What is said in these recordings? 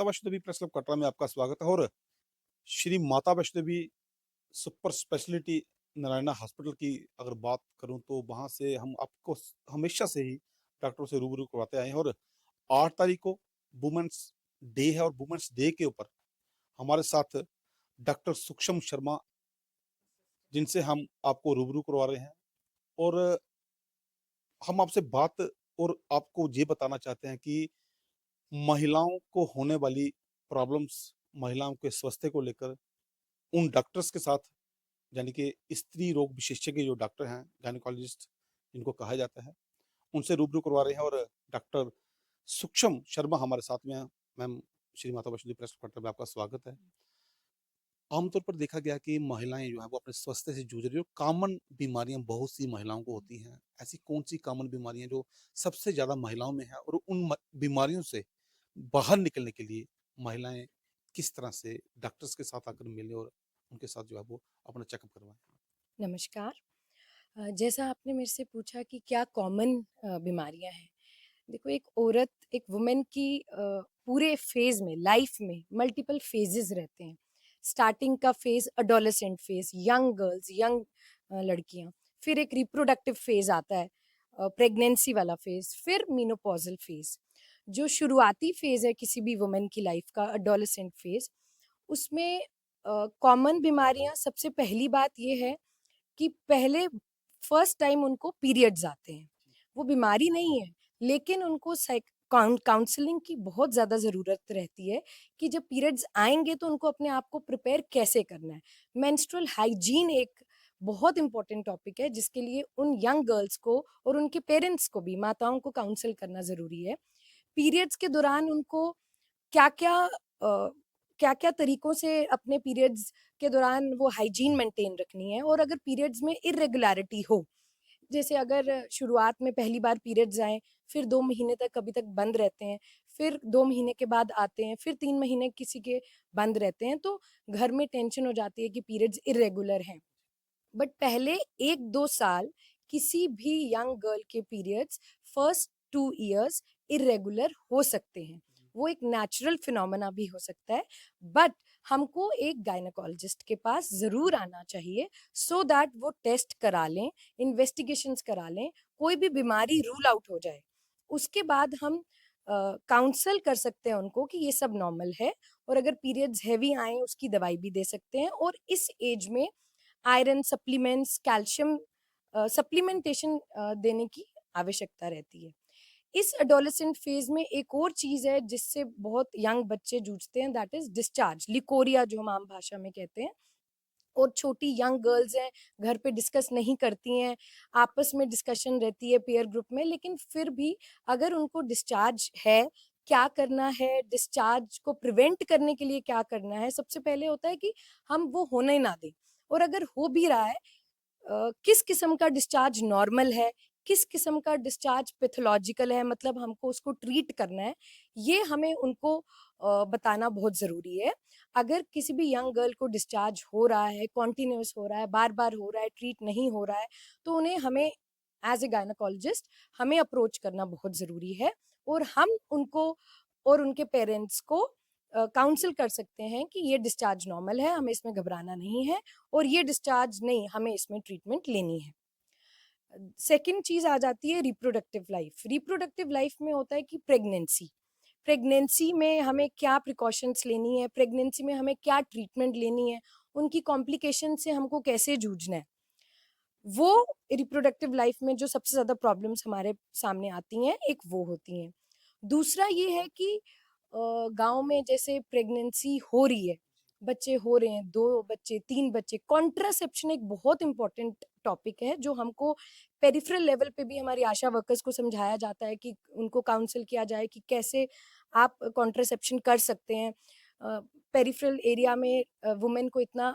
माता Vaishno Devi press club Katra में आपका स्वागत है। और Shri Mata Vaishno Devi super speciality Narayana hospital की अगर बात करूं तो वहां से हम आपको हमेशा से ही डॉक्टरों से रूबरू करवाते आए हैं। और 8 तारीख को वुमेन्स डे है, और वुमेन्स डे के ऊपर हमारे साथ डॉक्टर सूक्ष्म शर्मा, जिनसे हम आपको रूबरू करवा रहे हैं। और हम आपसे बात और आपको ये बताना चाहते हैं कि महिलाओं को होने वाली प्रॉब्लम्स, महिलाओं के स्वास्थ्य को लेकर उन डॉक्टर्स के साथ, यानी कि स्त्री रोग विशेषज्ञ जो डॉक्टर हैं, गायनेकोलॉजिस्ट जिनको कहा जाता है, उनसे रूबरू करवा रहे हैं। और डॉक्टर सूक्ष्म शर्मा हमारे साथ में हैं। Ma'am, Shri Mata Vaishno Devi press club में आपका स्वागत है। आमतौर पर देखा गया कि महिलाएं जो है वो अपने स्वास्थ्य से जूझ रही है। कॉमन बीमारियां बहुत सी महिलाओं को होती हैं। ऐसी कौन सी कॉमन बीमारियां जो सबसे ज्यादा महिलाओं में है, और उन बीमारियों से बाहर निकलने के लिए महिलाएं किस तरह से डॉक्टर्स के साथ आकर मिले और उनके साथ जो है वो अपना चेकअप करवाएं? नमस्कार। जैसा आपने मेरे से पूछा कि क्या कॉमन बीमारियां हैं। देखो, एक औरत, एक वुमेन की पूरे फेज में, लाइफ में मल्टीपल फेजेस रहते हैं। स्टार्टिंग का phase adolescent phase, young girls, young लड़कियां। फिर एक रिप्रोडक्टिव फेज आता है, प्रेगनेंसी वाला फेज। फिर मीनोपॉजल फेज। जो शुरुआती फेज है किसी भी वुमेन की लाइफ का, अडोलेसेंट फेज, उसमें कॉमन बीमारियां, सबसे पहली बात ये है कि पहले फर्स्ट टाइम उनको पीरियड्स आते हैं। वो बीमारी नहीं है, लेकिन उनको काउंसलिंग की बहुत ज़्यादा ज़रूरत रहती है कि जब पीरियड्स आएँगे तो उनको अपने आप को प्रिपेयर कैसे करना है। मेंस्ट्रुअल हाइजीन एक बहुत इम्पोर्टेंट टॉपिक है, जिसके लिए उन यंग गर्ल्स को और उनके पेरेंट्स को भी, माताओं को काउंसल करना ज़रूरी है। पीरियड्स के दौरान उनको क्या-क्या क्या-क्या तरीकों से अपने पीरियड्स के दौरान वो हाइजीन मेंटेन रखनी है। और अगर पीरियड्स में इर्रेगुलरिटी हो, जैसे अगर शुरुआत में पहली बार पीरियड्स आएँ, फिर 2 महीने तक कभी तक बंद रहते हैं, फिर 2 महीने के बाद आते हैं, फिर 3 महीने किसी के बंद रहते हैं, तो घर में टेंशन हो जाती है कि पीरियड्स इर्रेगुलर हैं। बट पहले 1-2 साल किसी भी यंग गर्ल के पीरियड्स फर्स्ट 2 इयर्स इर्रेगुलर हो सकते हैं। वो एक नेचुरल फिनोमेना भी हो सकता है, बट हमको एक गायनेकोलॉजिस्ट के पास ज़रूर आना चाहिए, सो दैट वो टेस्ट करा लें, इन्वेस्टिगेशंस करा लें, कोई भी बीमारी रूल आउट हो जाए। उसके बाद हम काउंसल कर सकते हैं उनको कि ये सब नॉर्मल है, और अगर पीरियड्स हेवी आएँ उसकी दवाई भी दे सकते हैं। और इस एज में आयरन सप्लीमेंट्स, कैल्शियम सप्लीमेंटेशन देने की आवश्यकता रहती है। इस एडोलेसेंट फेज में एक और चीज़ है जिससे बहुत यंग बच्चे जूझते हैं, दैट इज़ डिस्चार्ज, लिकोरिया जो हम आम भाषा में कहते हैं। और छोटी यंग गर्ल्स हैं, घर पे डिस्कस नहीं करती हैं, आपस में डिस्कशन रहती है पीयर ग्रुप में, लेकिन फिर भी अगर उनको डिस्चार्ज है, क्या करना है, डिस्चार्ज को प्रिवेंट करने के लिए क्या करना है, सबसे पहले होता है कि हम वो होने ना दें। और अगर हो भी रहा है, किस किस्म का डिस्चार्ज नॉर्मल है, किस किस्म का डिस्चार्ज पैथोलॉजिकल है, मतलब हमको उसको ट्रीट करना है, ये हमें उनको बताना बहुत ज़रूरी है। अगर किसी भी यंग गर्ल को डिस्चार्ज हो रहा है, कॉन्टिन्यूअस हो रहा है, बार-बार हो रहा है, ट्रीट नहीं हो रहा है, तो उन्हें हमें एज़ अ गायनेकोलॉजिस्ट हमें अप्रोच करना बहुत ज़रूरी है। और हम उनको और उनके पेरेंट्स को काउंसल कर सकते हैं कि ये डिस्चार्ज नॉर्मल है, हमें इसमें घबराना नहीं है, और ये डिस्चार्ज नहीं, हमें इसमें ट्रीटमेंट लेनी है। सेकंड चीज़ आ जाती है रिप्रोडक्टिव लाइफ। रिप्रोडक्टिव लाइफ में होता है कि प्रेगनेंसी, प्रेगनेंसी में हमें क्या प्रिकॉशंस लेनी है, प्रेगनेंसी में हमें क्या ट्रीटमेंट लेनी है, उनकी कॉम्प्लिकेशन से हमको कैसे जूझना है। वो रिप्रोडक्टिव लाइफ में जो सबसे ज़्यादा प्रॉब्लम्स हमारे सामने आती हैं, एक वो होती हैं। दूसरा ये है कि गाँव में जैसे प्रेगनेंसी हो रही है, बच्चे हो रहे हैं, 2 बच्चे, 3 बच्चे, कॉन्ट्रासेप्शन एक बहुत इम्पोर्टेंट टॉपिक है, जो हमको पेरिफेरल लेवल पे भी हमारी आशा वर्कर्स को समझाया जाता है कि उनको काउंसल किया जाए कि कैसे आप कॉन्ट्रासेप्शन कर सकते हैं। पेरिफेरल एरिया में वुमेन को इतना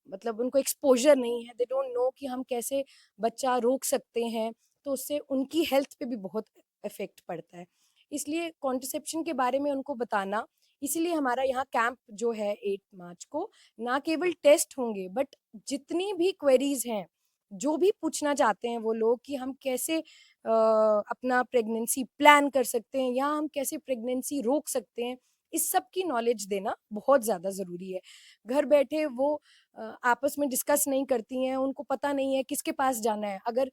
मतलब उनको एक्सपोज़र नहीं है, दे डोंट नो कि हम कैसे बच्चा रोक सकते हैं, तो उससे उनकी हेल्थ पे भी बहुत इफ़ेक्ट पड़ता है। इसलिए कॉन्ट्रसेप्शन के बारे में उनको बताना, इसीलिए हमारा यहाँ कैंप जो है 8 मार्च को, ना केवल टेस्ट होंगे, बट जितनी भी क्वेरीज़ हैं, जो भी पूछना चाहते हैं वो लोग कि हम कैसे अपना प्रेगनेंसी प्लान कर सकते हैं, या हम कैसे प्रेगनेंसी रोक सकते हैं, इस सब की नॉलेज देना बहुत ज़्यादा ज़रूरी है। घर बैठे वो आपस में डिस्कस नहीं करती हैं, उनको पता नहीं है किसके पास जाना है। अगर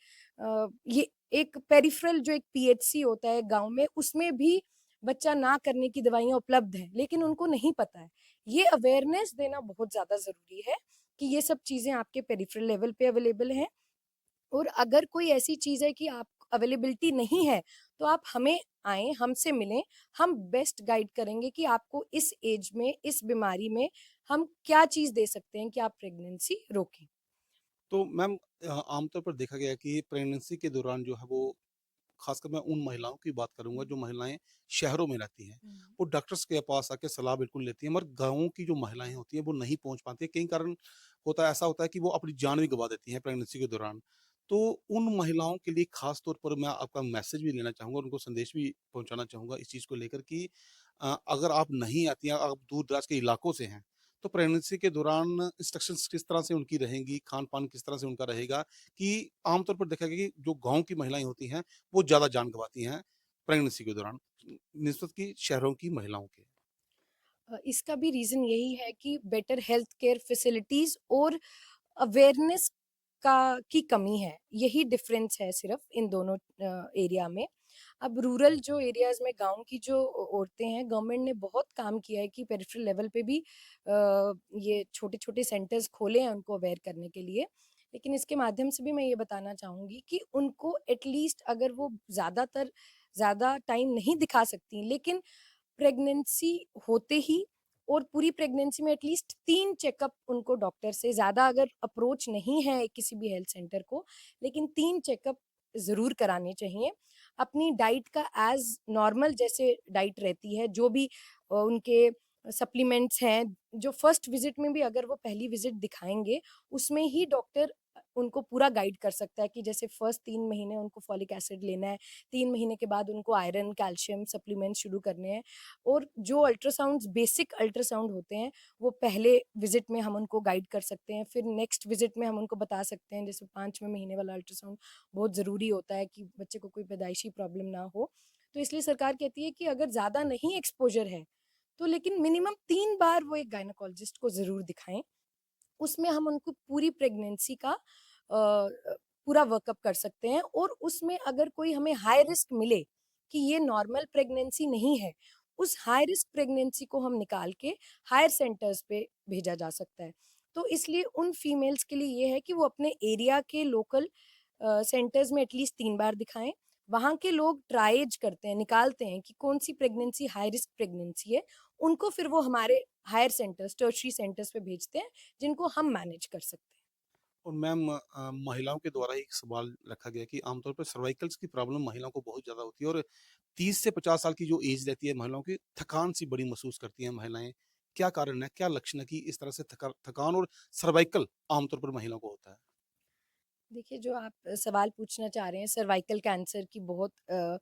ये एक पेरिफेरल जो एक पीएचसी होता है गाँव में, उसमें भी बच्चा ना करने की दवाइयाँ उपलब्ध हैं, लेकिन उनको नहीं पता है। ये अवेयरनेस देना बहुत ज़्यादा ज़रूरी है कि ये सब चीज़ें आपके पेरिफेरल लेवल पे अवेलेबल हैं। और अगर कोई ऐसी चीज़ है कि आप अवेलेबिलिटी नहीं है, तो आप हमें आएँ, हमसे मिलें, हम बेस्ट गाइड करेंगे कि आपको इस एज में, इस बीमारी में हम क्या चीज़ दे सकते हैं कि आप प्रेगनेंसी रोकें। तो मैम आमतौर पर देखा गया है कि प्रेगनेंसी के दौरान जो है वो खासकर मैं उन महिलाओं की बात करूँगा हुँ। जो महिलाएँ शहरों में रहती हैं। हुँ। वो डॉक्टर्स के पास आके सलाह बिल्कुल लेती हैं, मगर गाँवों की जो महिलाएँ होती हैं वो नहीं पहुँच पाती हैं। कई कारण ऐसा होता है कि वो अपनी जान भी गँवा देती हैं प्रेगनेंसी के दौरान। तो उन महिलाओं के लिए खास तौर पर मैं आपका मैसेज भी लेना चाहूँगा और उनको संदेश भी पहुँचाना चाहूँगा इस चीज़ को लेकर कि अगर आप नहीं आती हैं, आप दूर-दराज के इलाकों से हैं, तो प्रेगनेंसी के दौरान इंस्ट्रक्शंस किस तरह से उनकी रहेंगी, खान-पान किस तरह से उनका रहेगा कि आमतौर पर देखा गया कि जो गाँव की महिलाएँ होती हैं, वो ज़्यादा जान गँवाती हैं प्रेगनेंसी के दौरान निस्बत कि शहरों की महिलाओं के। इसका भी रीज़न यही है कि बेटर हेल्थ केयर फैसिलिटीज़ और अवेयरनेस का की कमी है। यही डिफ़रेंस है सिर्फ़ इन दोनों एरिया में। अब रूरल जो एरियाज़ में गाँव की जो औरतें हैं, गवर्नमेंट ने बहुत काम किया है कि पेरिफेरल लेवल पे भी ये छोटे-छोटे सेंटर्स खोले हैं उनको अवेयर करने के लिए। लेकिन इसके माध्यम से भी मैं ये बताना चाहूँगी कि उनको एट लीस्ट अगर वो ज़्यादा टाइम नहीं दिखा सकती, लेकिन प्रेगनेंसी होते ही और पूरी प्रेगनेंसी में एटलीस्ट 3 चेकअप उनको डॉक्टर से ज़्यादा अगर अप्रोच नहीं है किसी भी हेल्थ सेंटर को, लेकिन 3 चेकअप ज़रूर कराने चाहिए। अपनी डाइट का एज़ नॉर्मल जैसे डाइट रहती है, जो भी उनके सप्लीमेंट्स हैं, जो फर्स्ट विज़िट में भी अगर वो पहली विज़िट दिखाएँगे, उसमें ही डॉक्टर उनको पूरा गाइड कर सकता है कि जैसे फर्स्ट 3 महीने उनको फॉलिक एसिड लेना है, 3 महीने के बाद उनको आयरन, कैल्शियम सप्लीमेंट शुरू करने हैं। और जो अल्ट्रासाउंड्स बेसिक अल्ट्रासाउंड होते हैं, वो पहले विज़िट में हम उनको गाइड कर सकते हैं, फिर नेक्स्ट विज़िट में हम उनको बता सकते हैं, जैसे 5वें महीने वाला अल्ट्रासाउंड बहुत ज़रूरी होता है कि बच्चे को कोई पैदाइशी प्रॉब्लम ना हो। तो इसलिए सरकार कहती है कि अगर ज़्यादा नहीं एक्सपोज़र है, तो लेकिन मिनिमम 3 बार वो एक गायनेकोलॉजिस्ट को ज़रूर दिखाएँ। उसमें हम उनको पूरी प्रेगनेंसी का पूरा वर्कअप कर सकते हैं और उसमें अगर कोई हमें हाई रिस्क मिले कि ये नॉर्मल प्रेगनेंसी नहीं है, उस हाई रिस्क प्रेगनेंसी को हम निकाल के हायर सेंटर्स पे भेजा जा सकता है। तो इसलिए उन फीमेल्स के लिए ये है कि वो अपने एरिया के लोकल सेंटर्स में एटलीस्ट 3 बार दिखाएँ। वहाँ के लोग ट्रायज करते हैं, निकालते हैं कि कौन-सी प्रेगनेंसी हाई रिस्क प्रेगनेंसी है, उनको फिर वो हमारे हायर सेंटर्स, टर्शियरी सेंटर्स पे भेजते हैं, जिनको हम मैनेज कर सकते हैं। और मैम महिलाओं के द्वारा एक सवाल रखा गया कि आमतौर पर सर्वाइकल्स की प्रॉब्लम महिलाओं को बहुत ज़्यादा होती है और 30 से 50 साल की जो एज रहती है महिलाओं की, थकान सी बड़ी महसूस करती हैं महिलाएँ। क्या कारण है, क्या लक्षण है कि इस तरह से थकान और सर्वाइकल आमतौर पर महिलाओं को होता है? देखिए, जो आप सवाल पूछना चाह रहे हैं सर्वाइकल कैंसर की बहुत अ,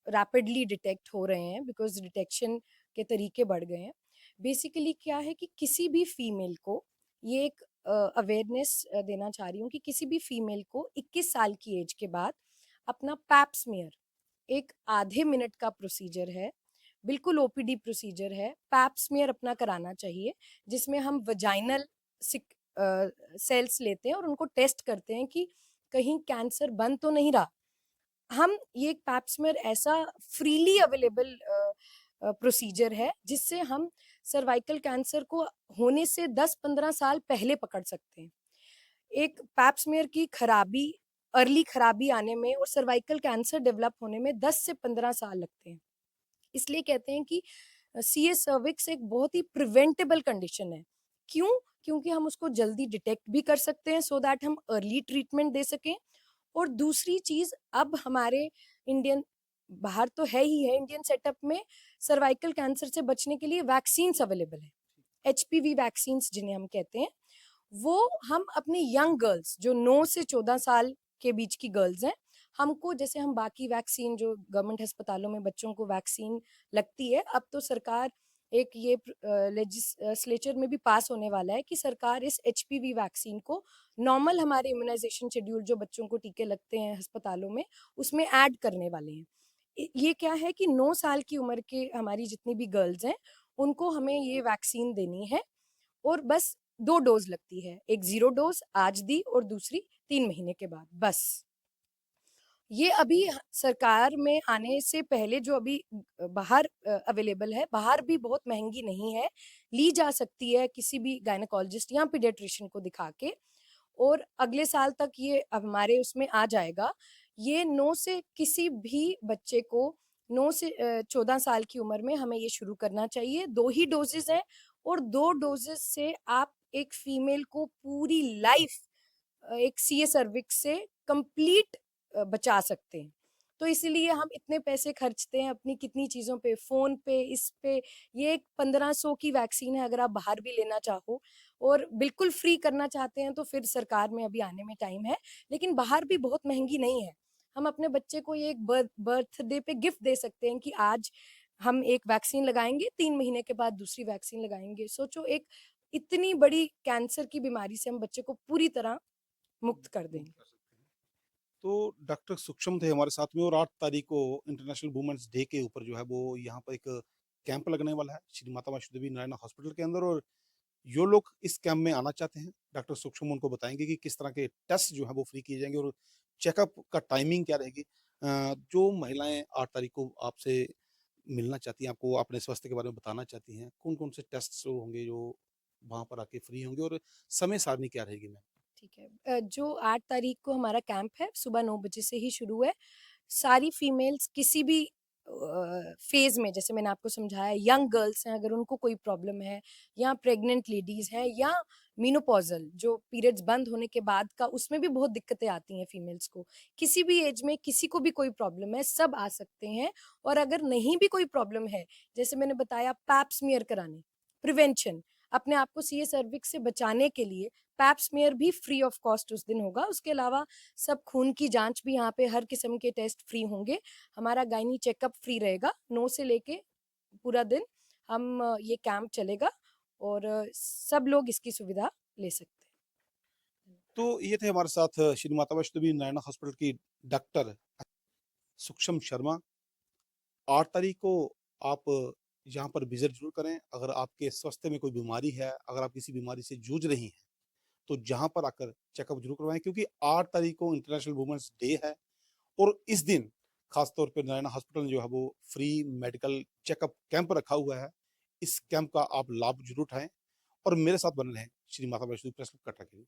रैपिडली डिटेक्ट हो रहे हैं बिकॉज़ डिटेक्शन के तरीके बढ़ गए हैं। बेसिकली क्या है कि किसी भी फीमेल को ये एक अवेयरनेस देना चाह रही हूँ कि किसी भी फीमेल को 21 साल की एज के बाद अपना पैप स्मीयर एक आधे मिनट का प्रोसीजर है, बिल्कुल ओपीडी प्रोसीजर है, पैप स्मीयर अपना कराना चाहिए, जिसमें हम वजाइनल सिक सेल्स लेते हैं और उनको टेस्ट करते हैं कि कहीं कैंसर बन तो नहीं रहा। हम ये एक पैप स्मीयर ऐसा फ्रीली अवेलेबल प्रोसीजर है, जिससे हम सर्वाइकल कैंसर को होने से 10-15 साल पहले पकड़ सकते हैं। एक पैप स्मीयर की खराबी अर्ली खराबी आने में और सर्वाइकल कैंसर डेवलप होने में 10 से 15 साल लगते हैं। इसलिए कहते हैं कि सीए सर्विक्स एक बहुत ही प्रिवेंटेबल कंडीशन है। क्यों? क्योंकि हम उसको जल्दी डिटेक्ट भी कर सकते हैं सो दैट हम अर्ली ट्रीटमेंट दे सकें और दूसरी चीज़ अब हमारे इंडियन बाहर तो है ही है इंडियन सेटअप में सर्वाइकल कैंसर से बचने के लिए वैक्सीन्स अवेलेबल है। एचपीवी वैक्सीन्स जिन्हें हम कहते हैं, वो हम अपनी यंग गर्ल्स जो 9 से 14 साल के बीच की गर्ल्स हैं, हमको जैसे हम बाकी वैक्सीन जो गवर्नमेंट अस्पतालों में बच्चों को वैक्सीन लगती है, अब तो सरकार एक ये लेजिस्लेचर में भी पास होने वाला है कि सरकार इस एचपीवी वैक्सीन को नॉर्मल हमारे इम्यूनाइजेशन शेड्यूल जो बच्चों को टीके लगते हैं अस्पतालों में, उसमें ऐड करने वाले हैं। ये क्या है कि 9 साल की उम्र के हमारी जितनी भी गर्ल्स हैं, उनको हमें ये वैक्सीन देनी है और बस 2 डोज़ लगती है। एक 0 डोज़ आज दी और दूसरी 3 महीने के बाद, बस। ये अभी सरकार में आने से पहले जो अभी बाहर अवेलेबल है, बाहर भी बहुत महँगी नहीं है, ली जा सकती है किसी भी गायनेकोलॉजिस्ट या पीडियाट्रिशियन को दिखा के और अगले साल तक ये अब हमारे उसमें आ जाएगा। ये 9 से किसी भी बच्चे को 9 से 14 साल की उम्र में हमें ये शुरू करना चाहिए। 2 ही डोज़ेज़ हैं और 2 डोज़ेज़ से आप एक फीमेल को पूरी लाइफ़ एक सीए सर्विक्स से कंप्लीट बचा सकते हैं। तो इसीलिए हम इतने पैसे खर्चते हैं अपनी कितनी चीज़ों पे, फ़ोन पे, इस पे। ये एक 1500 की वैक्सीन है अगर आप बाहर भी लेना चाहो और बिल्कुल फ्री करना चाहते हैं तो फिर सरकार में अभी आने में टाइम है, लेकिन बाहर भी बहुत महँगी नहीं है। हम अपने बच्चे को ये एक बर्थडे पे गिफ्ट दे सकते हैं कि आज हम एक वैक्सीन लगाएँगे, 3 महीने के बाद दूसरी वैक्सीन लगाएँगे। सोचो एक इतनी बड़ी कैंसर की बीमारी से हम बच्चे को पूरी तरह मुक्त कर मुक्त देंगे। कर सकते हैं। तो डॉक्टर सूक्ष्म थे हमारे साथ में और 8 तारीख को इंटरनेशनल वुमेन्स डे के ऊपर जो है वो यहाँ पर एक कैंप लगने वाला है श्री माता वैष्णो देवी नारायण हॉस्पिटल के अंदर और जो लोग इस कैंप में आना चाहते हैं डॉक्टर सूक्ष्म उनको बताएंगे कि किस तरह के टेस्ट जो है वो फ्री किए जाएंगे और चेकअप का टाइमिंग क्या रहेगी। जो महिलाएं 8 तारीख को आपसे मिलना चाहती हैं, आपको अपने स्वास्थ्य के बारे में बताना चाहती हैं, कौन-कौन से टेस्ट होंगे जो वहाँ पर आके फ्री होंगे और समय सारणी क्या रहेगी मैम? ठीक है। जो 8 तारीख को हमारा कैंप है, सुबह 9 बजे से ही शुरू है। सारी फीमेल्स किसी भी फ़ेज़ में जैसे मैंने आपको समझाया यंग गर्ल्स हैं अगर उनको कोई प्रॉब्लम है या प्रेग्नेंट लेडीज़ हैं या मेनोपॉज़ल जो पीरियड्स बंद होने के बाद का उसमें भी बहुत दिक्कतें आती हैं फीमेल्स को। किसी भी एज में किसी को भी कोई प्रॉब्लम है, सब आ सकते हैं और अगर नहीं भी कोई प्रॉब्लम है, जैसे मैंने बताया पैप स्मीयर कराने, प्रिवेंशन, अपने आप को सीए सर्विक्स से बचाने के लिए पैप स्मीयर भी फ्री ऑफ कॉस्ट उस दिन होगा। उसके अलावा सब खून की जाँच भी यहाँ पे हर किस्म के टेस्ट फ्री होंगे। हमारा गायनी चेकअप फ्री रहेगा 9 से लेके पूरा दिन हम ये कैंप चलेगा और सब लोग इसकी सुविधा ले सकते हैं। तो ये थे हमारे साथ श्री माता वैष्णो देवी नारायण हॉस्पिटल की डॉक्टर सूक्ष्म शर्मा। 8 तारीख को आप यहाँ पर विज़िट ज़रूर करें। अगर आपके स्वास्थ्य में कोई बीमारी है, अगर आप किसी बीमारी से जूझ रही हैं, तो जहाँ पर आकर चेकअप ज़रूर करवाएँ क्योंकि 8 तारीख को इंटरनेशनल वुमेन्स डे है और इस दिन ख़ास तौर पे नारायण हॉस्पिटल में जो है वो फ्री मेडिकल चेकअप कैंप रखा हुआ है। इस कैंप का आप लाभ ज़रूर उठाएँ और मेरे साथ बने रहें श्री माता वैष्णो देवी प्रेस क्लब कटरा के लिए।